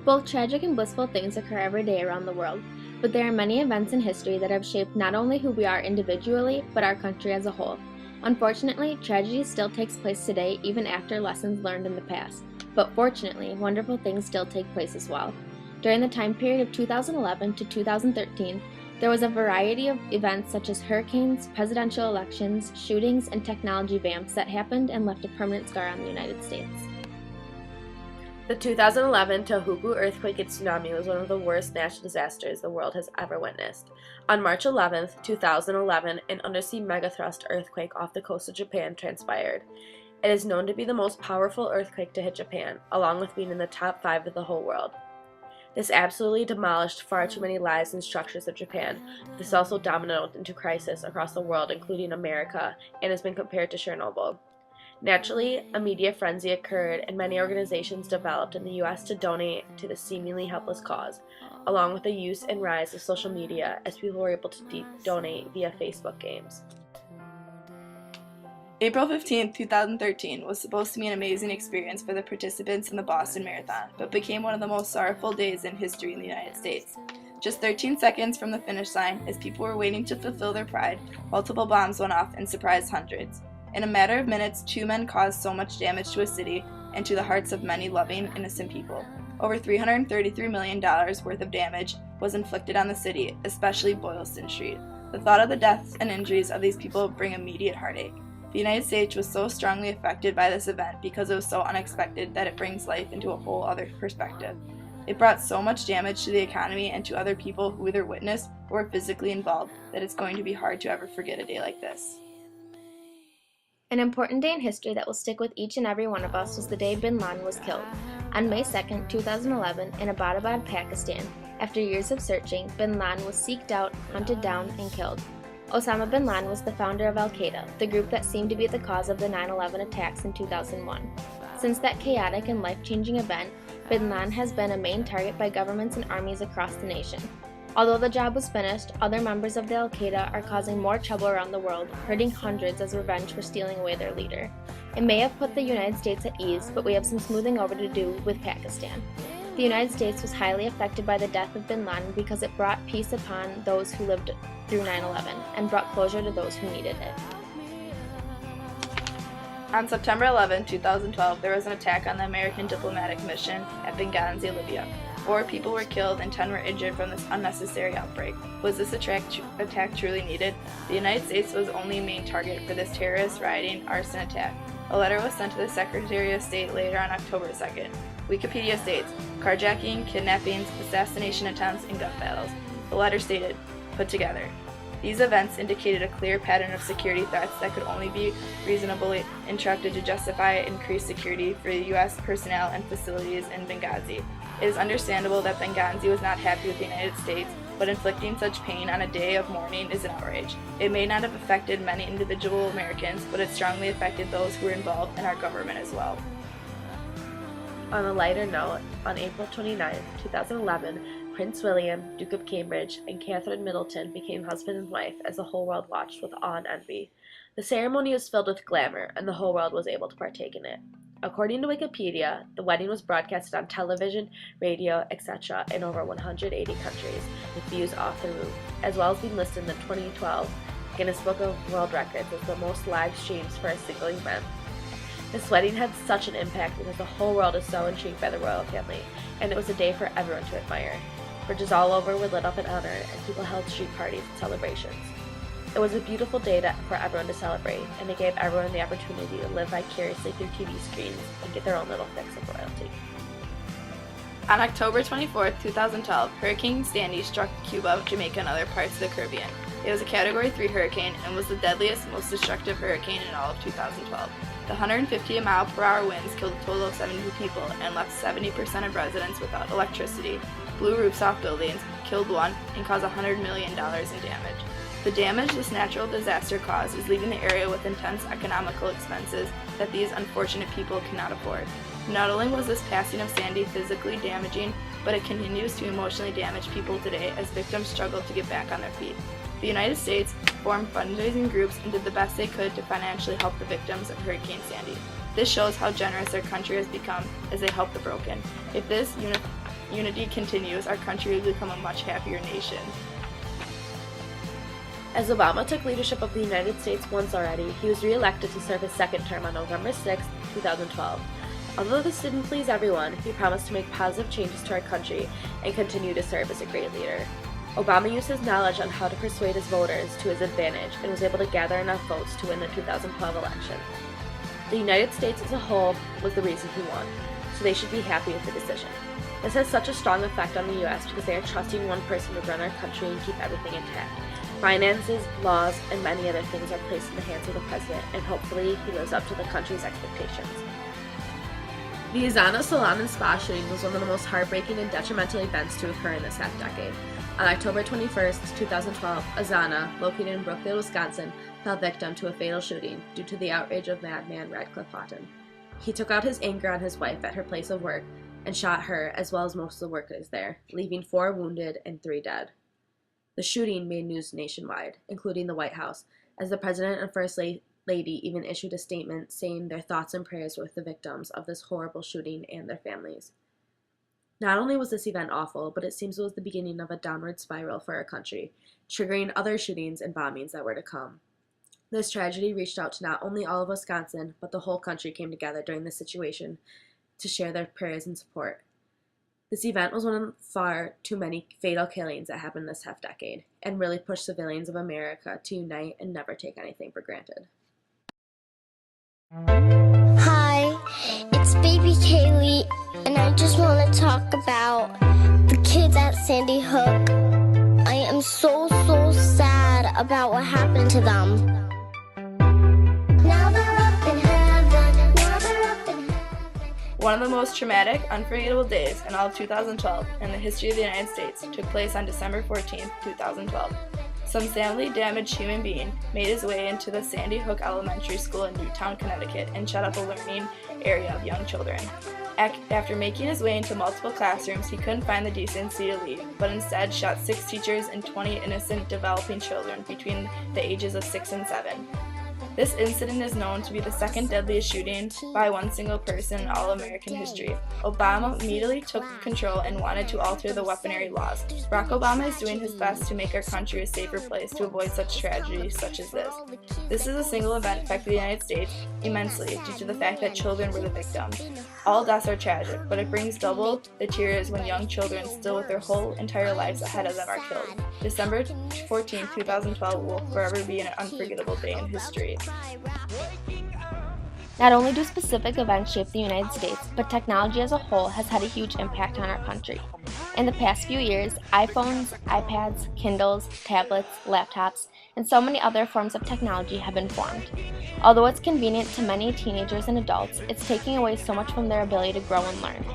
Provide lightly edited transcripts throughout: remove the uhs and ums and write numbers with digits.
Both tragic and blissful things occur every day around the world, but there are many events in history that have shaped not only who we are individually, but our country as a whole. Unfortunately, tragedy still takes place today even after lessons learned in the past, but fortunately, wonderful things still take place as well. During the time period of 2011 to 2013, there was a variety of events such as hurricanes, presidential elections, shootings, and technology vamps that happened and left a permanent scar on the United States. The 2011 Tohoku earthquake and tsunami was one of the worst natural disasters the world has ever witnessed. On March 11, 2011, an undersea megathrust earthquake off the coast of Japan transpired. It is known to be the most powerful earthquake to hit Japan, along with being in the top 5 of the whole world. This absolutely demolished far too many lives and structures of Japan. This also dominoed into crisis across the world, including America, and has been compared to Chernobyl. Naturally, a media frenzy occurred, and many organizations developed in the U.S. to donate to the seemingly helpless cause, along with the use and rise of social media as people were able to donate via Facebook games. April 15, 2013 was supposed to be an amazing experience for the participants in the Boston Marathon, but became one of the most sorrowful days in history in the United States. Just 13 seconds from the finish line, as people were waiting to fulfill their pride, multiple bombs went off and surprised hundreds. In a matter of minutes, 2 men caused so much damage to a city and to the hearts of many loving, innocent people. Over $333 million worth of damage was inflicted on the city, especially Boylston Street. The thought of the deaths and injuries of these people bring immediate heartache. The United States was so strongly affected by this event because it was so unexpected that it brings life into a whole other perspective. It brought so much damage to the economy and to other people who either witnessed or were physically involved that it's going to be hard to ever forget a day like this. An important day in history that will stick with each and every one of us was the day bin Laden was killed. On May 2, 2011, in Abbottabad, Pakistan, after years of searching, bin Laden was seeked out, hunted down, and killed. Osama bin Laden was the founder of Al-Qaeda, the group that seemed to be the cause of the 9/11 attacks in 2001. Since that chaotic and life-changing event, bin Laden has been a main target by governments and armies across the nation. Although the job was finished, other members of the Al-Qaeda are causing more trouble around the world, hurting hundreds as revenge for stealing away their leader. It may have put the United States at ease, but we have some smoothing over to do with Pakistan. The United States was highly affected by the death of bin Laden because it brought peace upon those who lived through 9/11 and brought closure to those who needed it. On September 11, 2012, there was an attack on the American diplomatic mission at Benghazi, Libya. 4 people were killed and 10 were injured from this unnecessary outbreak. Was this attack truly needed? The United States was only main target for this terrorist, rioting, arson attack. A letter was sent to the Secretary of State later on October 2nd. Wikipedia states, carjacking, kidnappings, assassination attempts, and gun battles. The letter stated, put together. These events indicated a clear pattern of security threats that could only be reasonably interpreted to justify increased security for U.S. personnel and facilities in Benghazi. It is understandable that Benghazi was not happy with the United States, but inflicting such pain on a day of mourning is an outrage. It may not have affected many individual Americans, but it strongly affected those who were involved in our government as well. On a lighter note, on April 29, 2011, Prince William, Duke of Cambridge, and Catherine Middleton became husband and wife as the whole world watched with awe and envy. The ceremony was filled with glamour, and the whole world was able to partake in it. According to Wikipedia, the wedding was broadcasted on television, radio, etc. in over 180 countries, with views off the roof, as well as being listed in the 2012 Guinness Book of World Records as the most live streams for a single event. This wedding had such an impact because the whole world is so intrigued by the royal family, and it was a day for everyone to admire. Bridges all over were lit up in honor, and people held street parties and celebrations. It was a beautiful day for everyone to celebrate, and it gave everyone the opportunity to live vicariously through TV screens and get their own little fix of royalty. On October 24, 2012, Hurricane Sandy struck Cuba, Jamaica, and other parts of the Caribbean. It was a Category 3 hurricane and was the deadliest, most destructive hurricane in all of 2012. The 150-mile-per-hour winds killed a total of 72 people and left 70% of residents without electricity, blew roofs off buildings, killed 1, and caused $100 million in damage. The damage this natural disaster caused is leaving the area with intense economical expenses that these unfortunate people cannot afford. Not only was this passing of Sandy physically damaging, but it continues to emotionally damage people today as victims struggle to get back on their feet. The United States formed fundraising groups and did the best they could to financially help the victims of Hurricane Sandy. This shows how generous our country has become as they help the broken. If this unity continues, our country will become a much happier nation. As Obama took leadership of the United States once already, he was re-elected to serve his second term on November 6, 2012. Although this didn't please everyone, he promised to make positive changes to our country and continue to serve as a great leader. Obama used his knowledge on how to persuade his voters to his advantage and was able to gather enough votes to win the 2012 election. The United States as a whole was the reason he won, so they should be happy with the decision. This has such a strong effect on the U.S. because they are trusting one person to run our country and keep everything intact. Finances, laws, and many other things are placed in the hands of the president, and hopefully he lives up to the country's expectations. The Azana Salon and Spa shooting was one of the most heartbreaking and detrimental events to occur in this half-decade. On October 21, 2012, Azana, located in Brookfield, Wisconsin, fell victim to a fatal shooting due to the outrage of madman Radcliffe Houghton. He took out his anger on his wife at her place of work and shot her as well as most of the workers there, leaving 4 wounded and 3 dead. The shooting made news nationwide, including the White House, as the President and First Lady even issued a statement saying their thoughts and prayers were with the victims of this horrible shooting and their families. Not only was this event awful, but it seems it was the beginning of a downward spiral for our country, triggering other shootings and bombings that were to come. This tragedy reached out to not only all of Wisconsin, but the whole country came together during this situation to share their prayers and support. This event was one of far too many fatal killings that happened this half-decade, and really pushed civilians of America to unite and never take anything for granted. Hi, it's baby Kaylee, and I just want to talk about the kids at Sandy Hook. I am so sad about what happened to them. Now they're up in heaven, now they're up in heaven. One of the most traumatic, unforgettable days in all of 2012 in the history of the United States took place on December 14, 2012. Some sadly damaged human being made his way into the Sandy Hook Elementary School in Newtown, Connecticut, and shut up a learning area of young children. After making his way into multiple classrooms, he couldn't find the decency to leave, but instead shot 6 teachers and 20 innocent developing children between the ages of 6 and 7. This incident is known to be the second deadliest shooting by one single person in all American history. Obama immediately took control and wanted to alter the weaponry laws. Barack Obama is doing his best to make our country a safer place to avoid such tragedies such as this. This is a single event affecting the United States immensely due to the fact that children were the victims. All deaths are tragic, but it brings double the tears when young children, still with their whole entire lives ahead of them, are killed. December 14, 2012 will forever be an unforgettable day in history. Not only do specific events shape the United States, but technology as a whole has had a huge impact on our country. In the past few years, iPhones, iPads, Kindles, tablets, laptops, and so many other forms of technology have been formed. Although it's convenient to many teenagers and adults, it's taking away so much from their ability to grow and learn.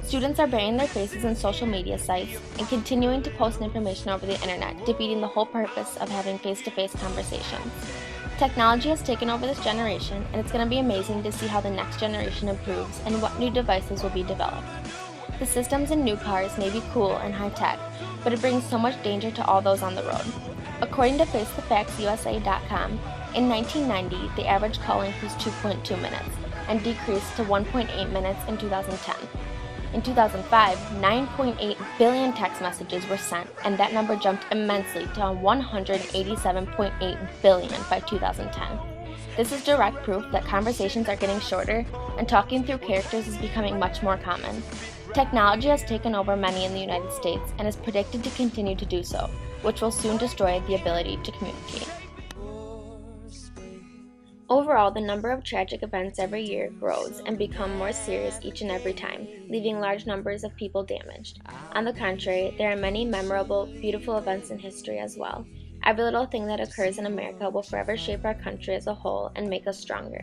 Students are burying their faces in social media sites and continuing to post information over the internet, defeating the whole purpose of having face-to-face conversations. Technology has taken over this generation, and it's going to be amazing to see how the next generation improves and what new devices will be developed. The systems in new cars may be cool and high-tech, but it brings so much danger to all those on the road. According to FaceTheFactsUSA.com, in 1990, the average call length was 2.2 minutes and decreased to 1.8 minutes in 2010. In 2005, 9.8 billion text messages were sent, and that number jumped immensely to 187.8 billion by 2010. This is direct proof that conversations are getting shorter, and talking through characters is becoming much more common. Technology has taken over many in the United States and is predicted to continue to do so, which will soon destroy the ability to communicate. Overall, the number of tragic events every year grows and become more serious each and every time, leaving large numbers of people damaged. On the contrary, there are many memorable, beautiful events in history as well. Every little thing that occurs in America will forever shape our country as a whole and make us stronger.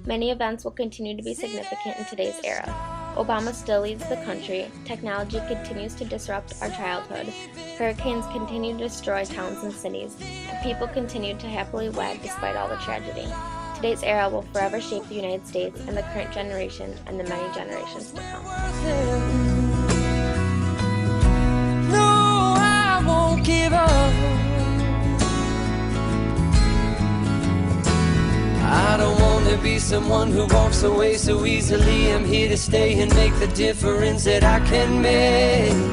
Many events will continue to be significant in today's era. Obama still leads the country, technology continues to disrupt our childhood, hurricanes continue to destroy towns and cities, and people continue to happily wed despite all the tragedy. Today's era will forever shape the United States and the current generation and the many generations to come. No, I won't give up. I don't want to be someone who walks away so easily. I'm here to stay and make the difference that I can make.